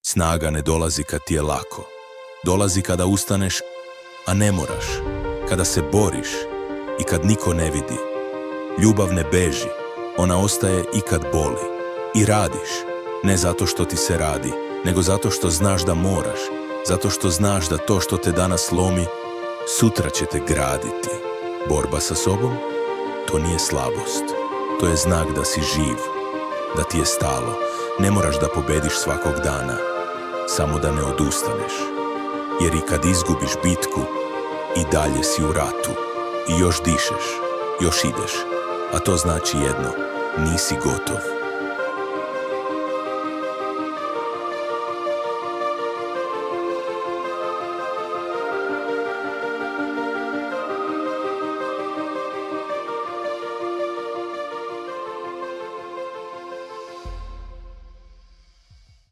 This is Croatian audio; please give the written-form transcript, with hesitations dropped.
Snaga ne dolazi kad ti je lako. Dolazi kada ustaneš, a ne moraš. Kada se boriš i kad niko ne vidi. Ljubav ne beži, ona ostaje i kad boli. I radiš, ne zato što ti se radi, nego zato što znaš da moraš. Zato što znaš da to što te danas lomi, sutra će te graditi. Borba sa sobom, to nije slabost. To je znak da si živ, da ti je stalo. Ne moraš da pobediš svakog dana, samo da ne odustaneš. Jer i kad izgubiš bitku, i dalje si u ratu. I još dišeš, još ideš. A to znači jedno, nisi gotov.